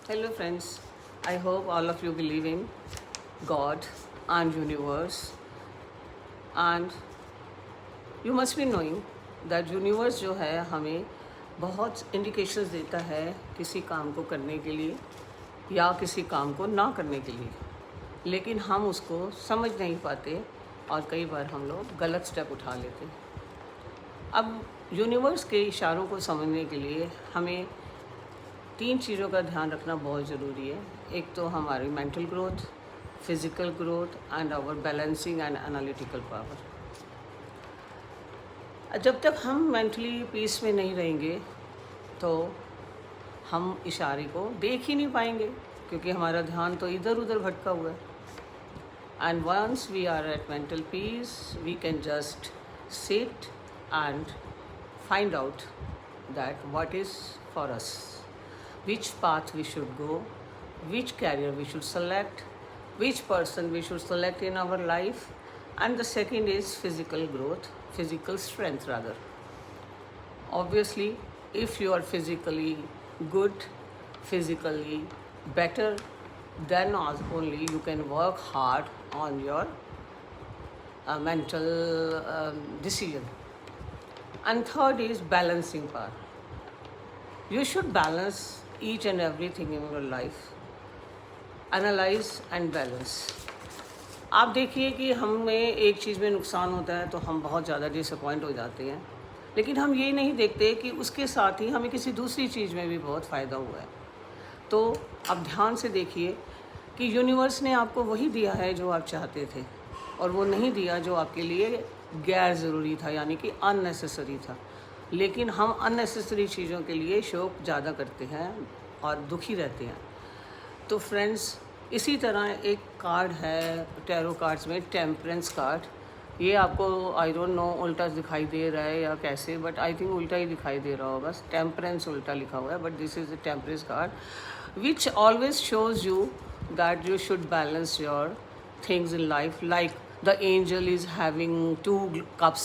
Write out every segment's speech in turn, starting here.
Hello friends, I hope all of you believe in God and universe, and you must be knowing that universe जो है हमें बहुत indications देता है किसी काम को करने के लिए या किसी काम को ना करने के लिए, लेकिन हम उसको समझ नहीं पाते और कई बार हम लोग गलत स्टेप उठा लेते हैं। अब यूनिवर्स के इशारों को समझने के लिए हमें 3 चीज़ों का ध्यान रखना बहुत ज़रूरी है। एक तो हमारी mental growth, physical growth and our balancing and analytical power. जब तक हम मेंटली पीस में नहीं रहेंगे तो हम इशारे को देख ही नहीं पाएंगे, क्योंकि हमारा ध्यान तो इधर उधर भटका हुआ है। And once we are at mental peace we can just sit and find out that what is for us, which path we should go, which career we should select, which person we should select in our life. And the second is physical growth, physical strength rather. Obviously, if you are physically good, physically better, then only you can work hard on your mental decision. And third is balancing power. You should balance each and everything in your life. Analyze and balance. आप देखिए कि हमें एक चीज़ में नुकसान होता है तो हम बहुत ज़्यादा डिसअपॉइंट हो जाते हैं, लेकिन हम ये नहीं देखते कि उसके साथ ही हमें किसी दूसरी चीज़ में भी बहुत फ़ायदा हुआ है। तो अब ध्यान से देखिए कि यूनिवर्स ने आपको वही दिया है जो आप चाहते थे, और वो नहीं दिया जो आपके लिए गैर ज़रूरी था, यानी कि अननेसेसरी था। लेकिन हम अननेसेसरी चीज़ों के लिए शौक ज़्यादा करते हैं और दुखी रहते हैं। तो फ्रेंड्स, इसी तरह एक कार्ड है टैरो कार्ड्स में, टेम्परेंस कार्ड। ये आपको आई डोंट नो उल्टा दिखाई दे रहा है या कैसे, बट आई थिंक उल्टा ही दिखाई दे रहा होगा। टेम्परेंस उल्टा लिखा हुआ है, but this is the temperance card which always shows you that you should balance your things in life. Like the angel is having 2 cups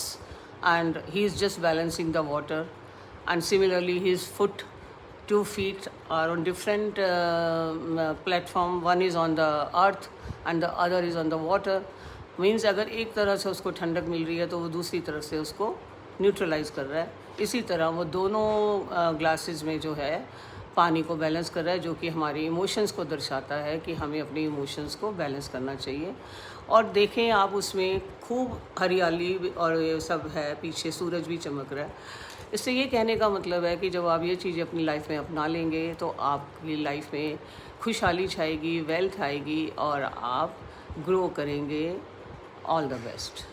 and he is just balancing the water, and similarly his 2 feet are on different platform. One is on the earth and the other is on the water. Means अगर एक तरह से उसको ठंडक मिल रही है तो वो दूसरी तरफ से उसको न्यूट्रलाइज कर रहा है। इसी तरह वो दोनों ग्लासेस में जो है पानी को बैलेंस कर रहा है, जो कि हमारे इमोशंस को दर्शाता है कि हमें अपने इमोशंस को बैलेंस करना चाहिए। और देखें आप, उसमें खूब हरियाली और ये सब है, पीछे सूरज भी चमक रहा है। इससे ये कहने का मतलब है कि जब आप ये चीज़ें अपनी लाइफ में अपना लेंगे तो आपकी लाइफ में खुशहाली छाएगी, वेल्थ आएगी और आप ग्रो करेंगे। All the best.